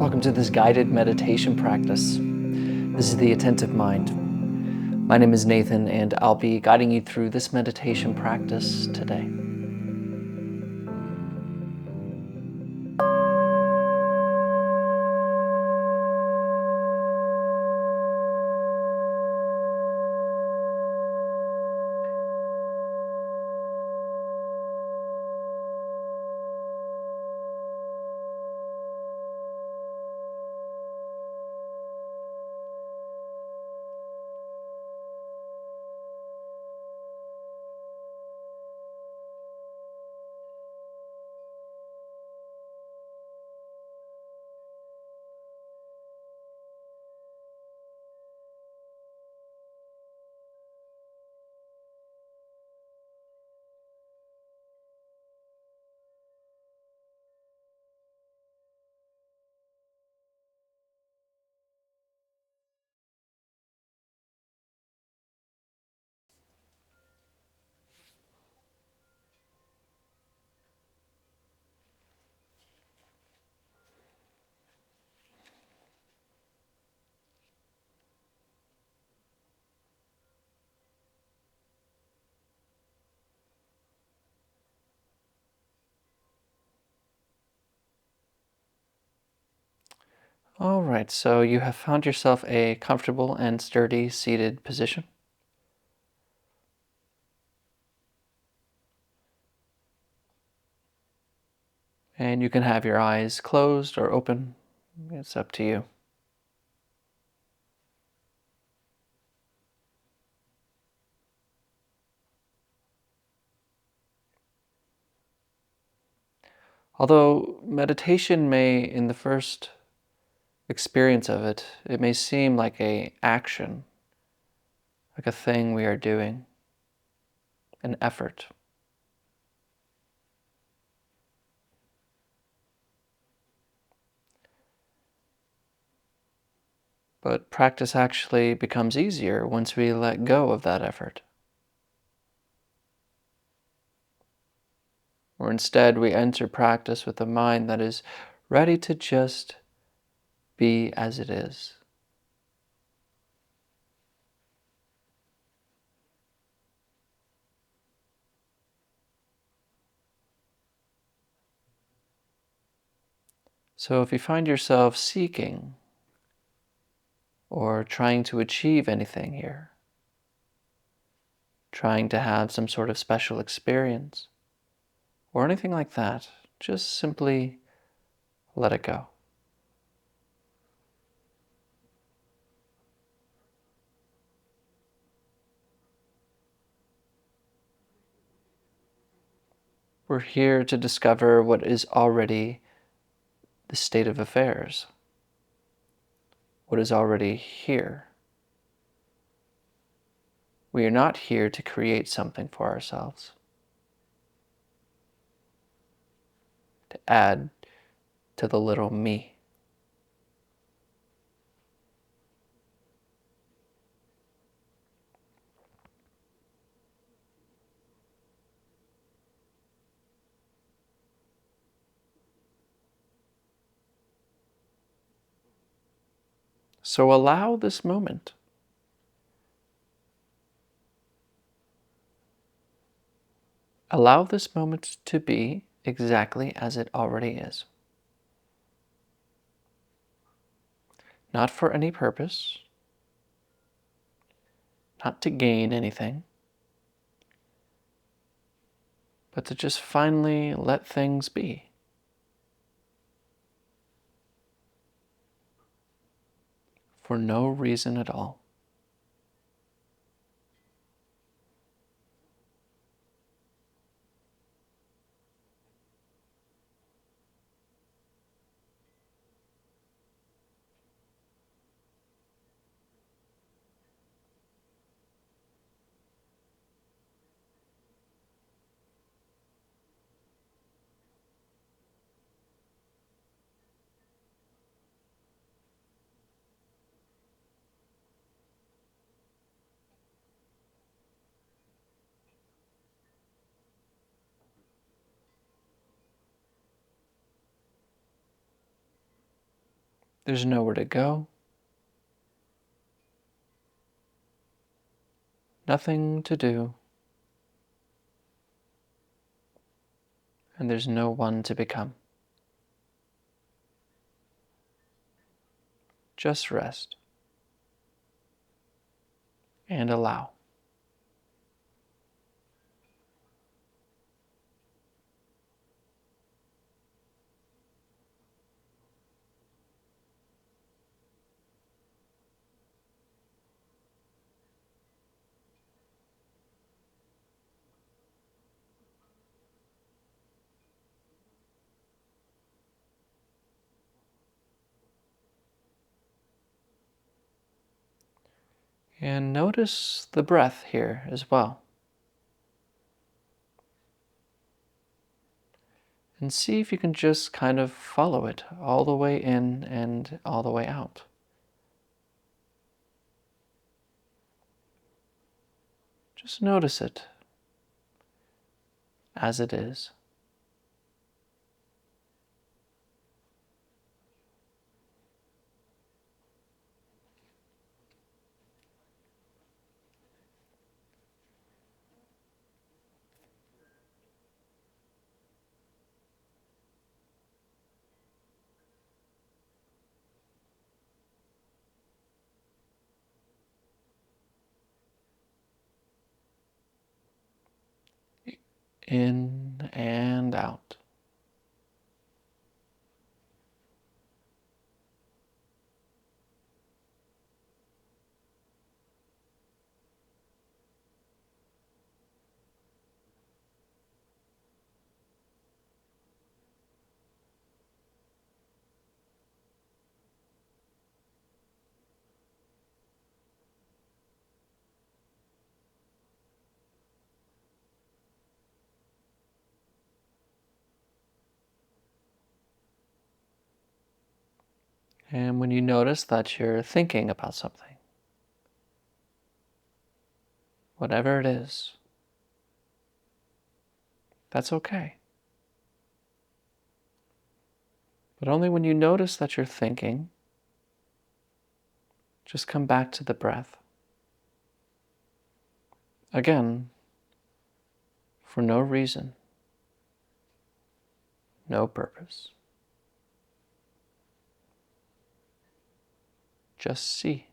Welcome to this guided meditation practice. This is the Attentive Mind. My name is Nathan, and I'll be guiding you through this meditation practice today. All right, so you have found yourself a comfortable and sturdy seated position. And you can have your eyes closed or open. It's up to you. Although meditation may, in the first experience of it, it may seem like an action, like a thing we are doing, an effort. But practice actually becomes easier once we let go of that effort. Or instead, we enter practice with a mind that is ready to just be as it is. So if you find yourself seeking or trying to achieve anything here, trying to have some sort of special experience, or anything like that, just simply let it go. We're here to discover what is already the state of affairs, what is already here. We are not here to create something for ourselves, to add to the little me. So allow this moment. Allow this moment to be exactly as it already is. Not for any purpose, not to gain anything, but to just finally let things be. For no reason at all. There's nowhere to go, nothing to do, and there's no one to become. Just rest and allow. And notice the breath here as well. And see if you can just kind of follow it all the way in and all the way out. Just notice it as it is. In and out. And when you notice that you're thinking about something, whatever it is, that's okay. But only when you notice that you're thinking, just come back to the breath. Again, for no reason, no purpose. Just see.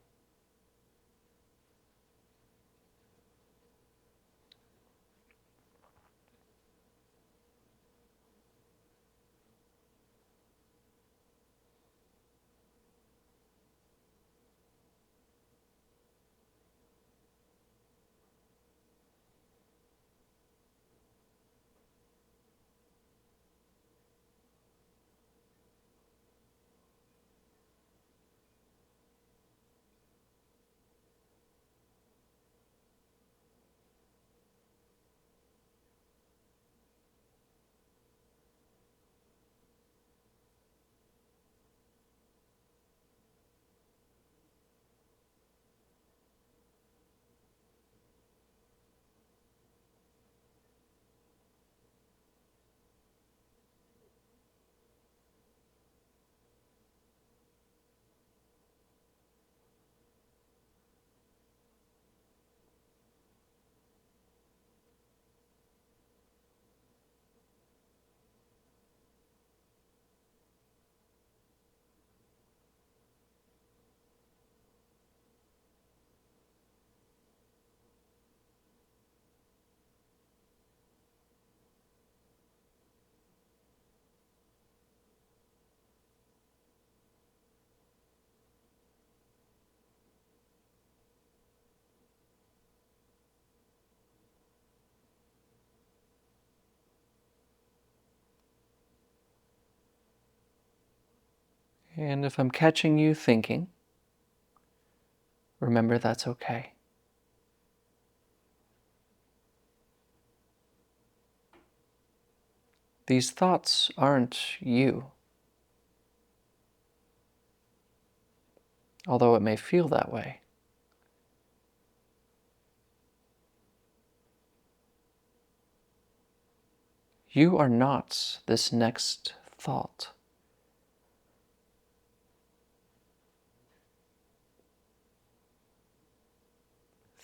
And if I'm catching you thinking, remember that's okay. These thoughts aren't you, although it may feel that way. You are not this next thought.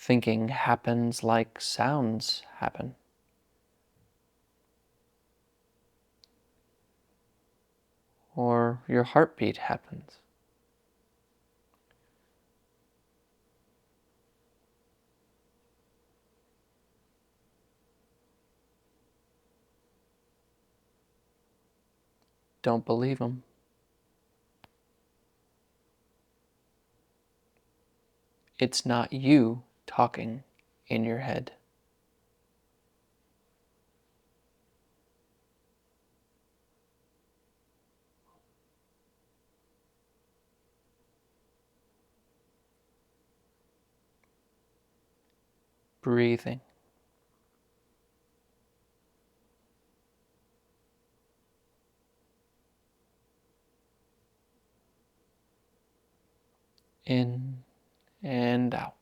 thinking happens like sounds happen. Or your heartbeat happens. Don't believe them. It's not you talking in your head. Breathing. In and out.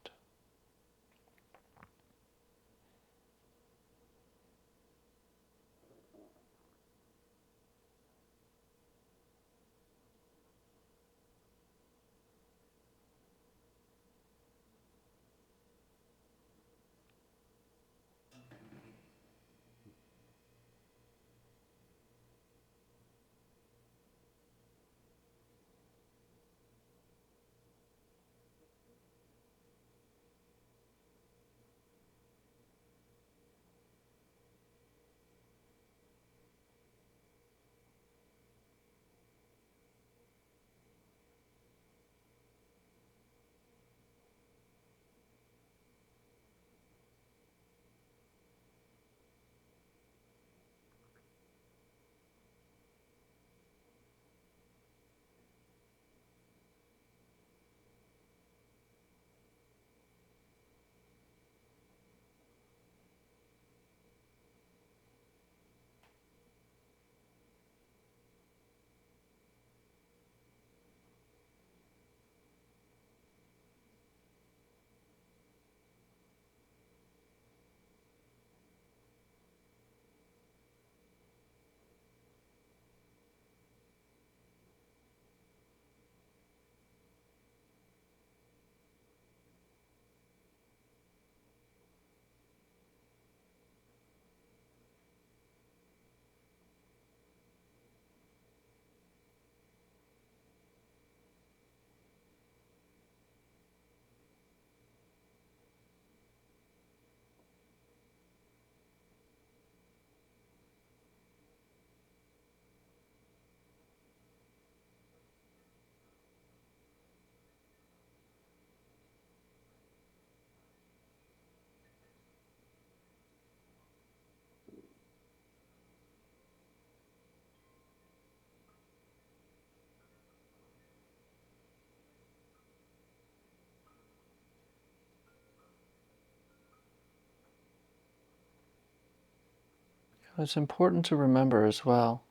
It's important to remember as well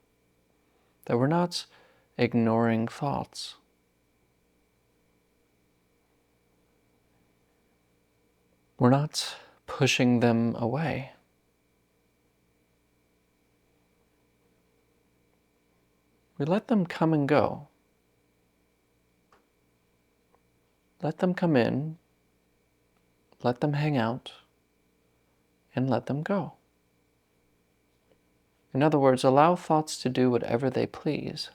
that we're not ignoring thoughts. We're not pushing them away. We let them come and go. Let them come in, let them hang out, and let them go. In other words, allow thoughts to do whatever they please.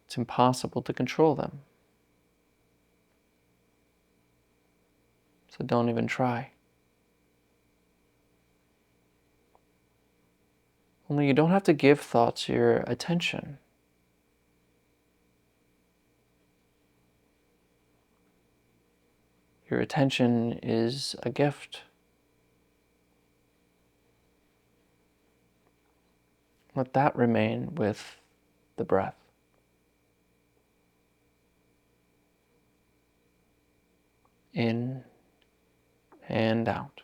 It's impossible to control them. So don't even try. Only you don't have to give thoughts your attention. Your attention is a gift. Let that remain with the breath. In and out.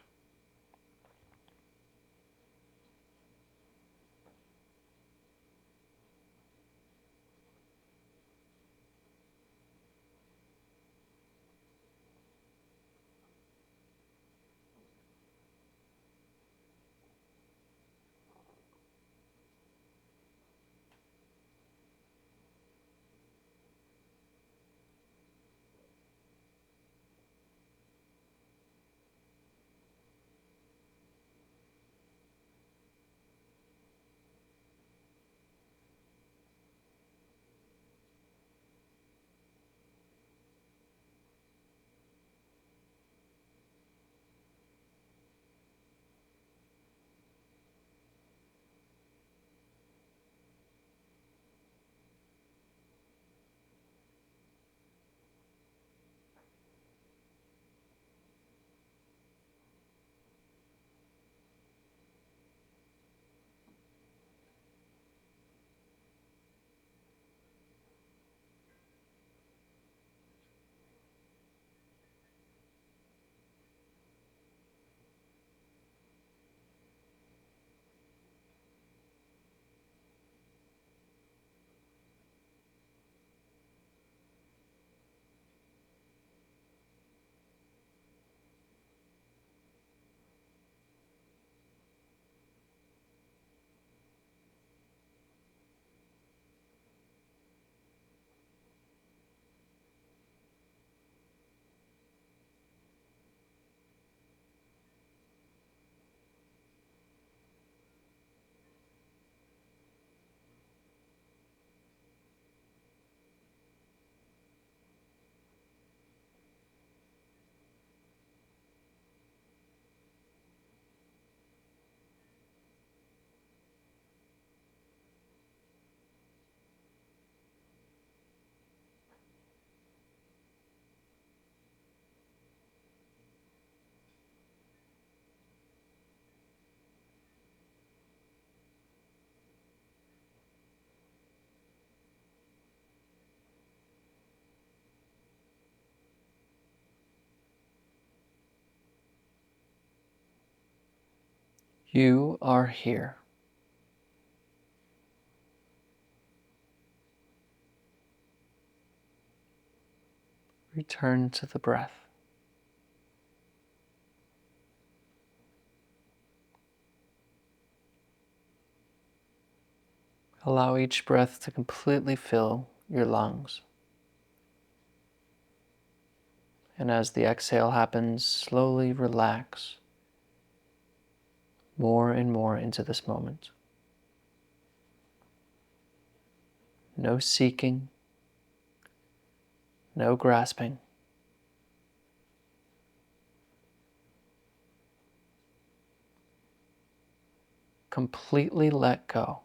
You are here. Return to the breath. Allow each breath to completely fill your lungs. And as the exhale happens, slowly relax more and more into this moment. No seeking, no grasping. Completely let go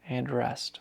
and rest.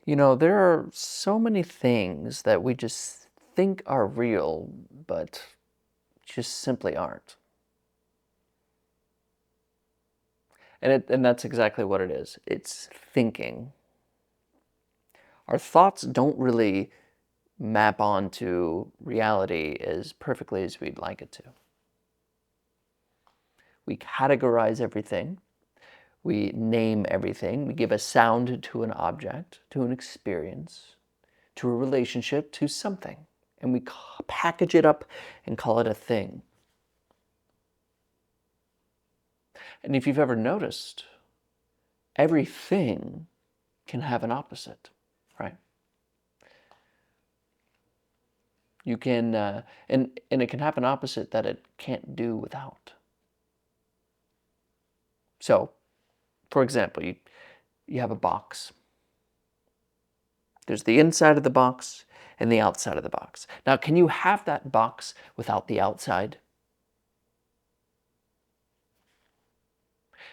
You know, there are so many things that we just think are real, but just simply aren't. And that's exactly what it is. It's thinking. Our thoughts don't really map onto reality as perfectly as we'd like it to. We categorize everything. We name everything. We give a sound to an object, to an experience, to a relationship, to something. And we package it up and call it a thing. And if you've ever noticed, everything can have an opposite, right? You can, and it can have an opposite that it can't do without. So, for example, you have a box. There's the inside of the box and the outside of the box. Now, can you have that box without the outside?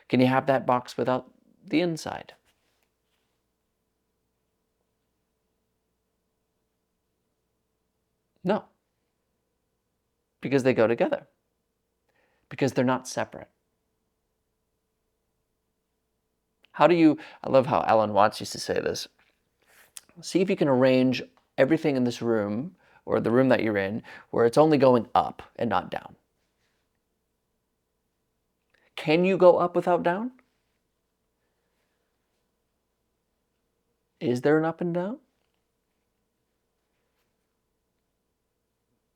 Can you have that box without the inside? No, because they go together, because they're not separate. I love how Alan Watts used to say this. See if you can arrange everything in this room, or the room that you're in, where it's only going up and not down. Can you go up without down? Is there an up and down?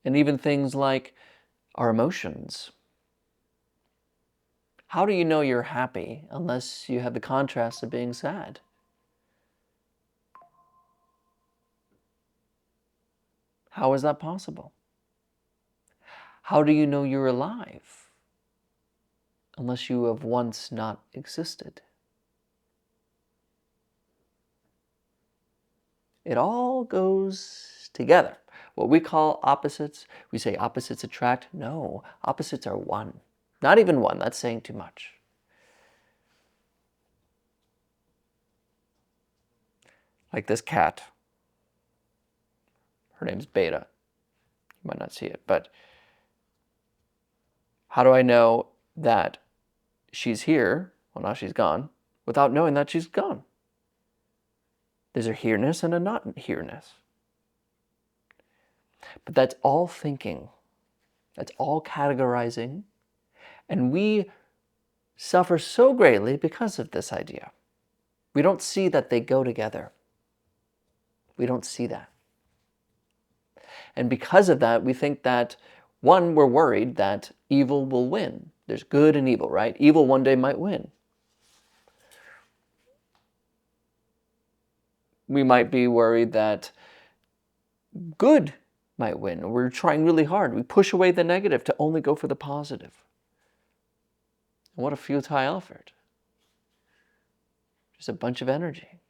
And even things like our emotions. How do you know you're happy unless you have the contrast of being sad? How is that possible? How do you know you're alive unless you have once not existed? It all goes together. What we call opposites, we say opposites attract. No, opposites are one. Not even one, that's saying too much. Like this cat. Her name's Beta. You might not see it, but how do I know that she's here, well now she's gone, without knowing that she's gone? There's a here-ness and a not here-ness. But that's all thinking. That's all categorizing. And we suffer so greatly because of this idea. We don't see that they go together. We don't see that. And because of that, we think that, one, we're worried that evil will win. There's good and evil, right? Evil one day might win. We might be worried that good might win. We're trying really hard. We push away the negative to only go for the positive. And what a futile effort. Just a bunch of energy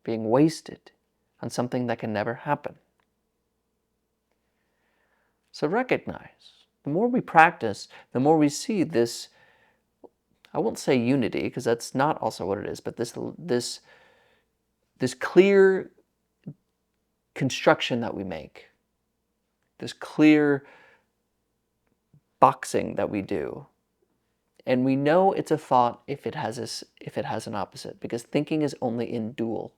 being wasted on something that can never happen. So recognize, the more we practice, the more we see this, I won't say unity, because that's not also what it is, but this clear construction that we make, this clear boxing that we do. And we know it's a thought if it has an opposite, because thinking is only in dual.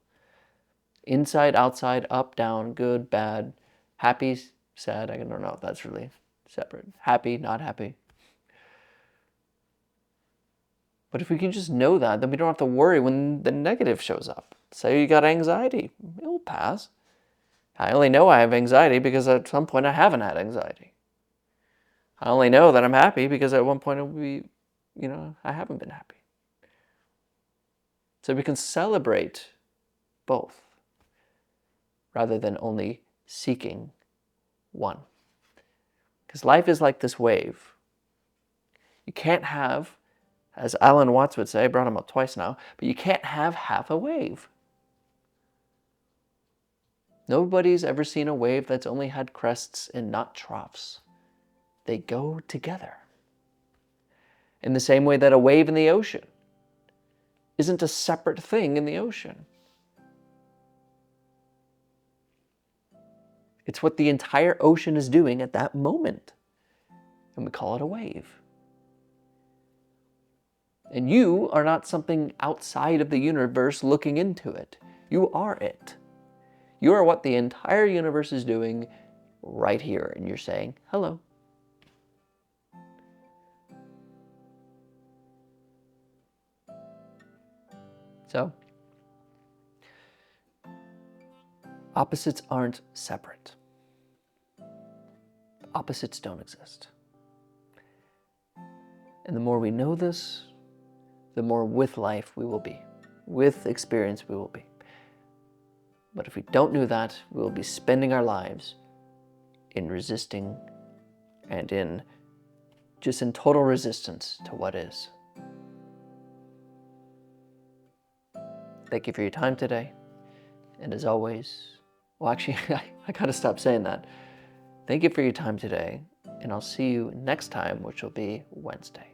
Inside, outside, up, down, good, bad, happy, sad. I don't know if that's really separate. Happy, not happy. But if we can just know that, then we don't have to worry when the negative shows up. Say you got anxiety, it will pass. I only know I have anxiety because at some point I haven't had anxiety. I only know that I'm happy because at one point I haven't been happy. So we can celebrate both rather than only seeking one. Because life is like this wave. You can't have, as Alan Watts would say, I brought him up twice now, but you can't have half a wave. Nobody's ever seen a wave that's only had crests and not troughs. They go together. In the same way that a wave in the ocean isn't a separate thing in the ocean. It's what the entire ocean is doing at that moment. And we call it a wave. And you are not something outside of the universe looking into it. You are it. You are what the entire universe is doing right here, and you're saying, hello. So, opposites aren't separate. Opposites don't exist. And the more we know this, the more with life we will be. With experience we will be. But if we don't do that, we will be spending our lives in resisting and in total resistance to what is. Thank you for your time today. And as always, well, actually, I gotta stop saying that. Thank you for your time today, and I'll see you next time, which will be Wednesday.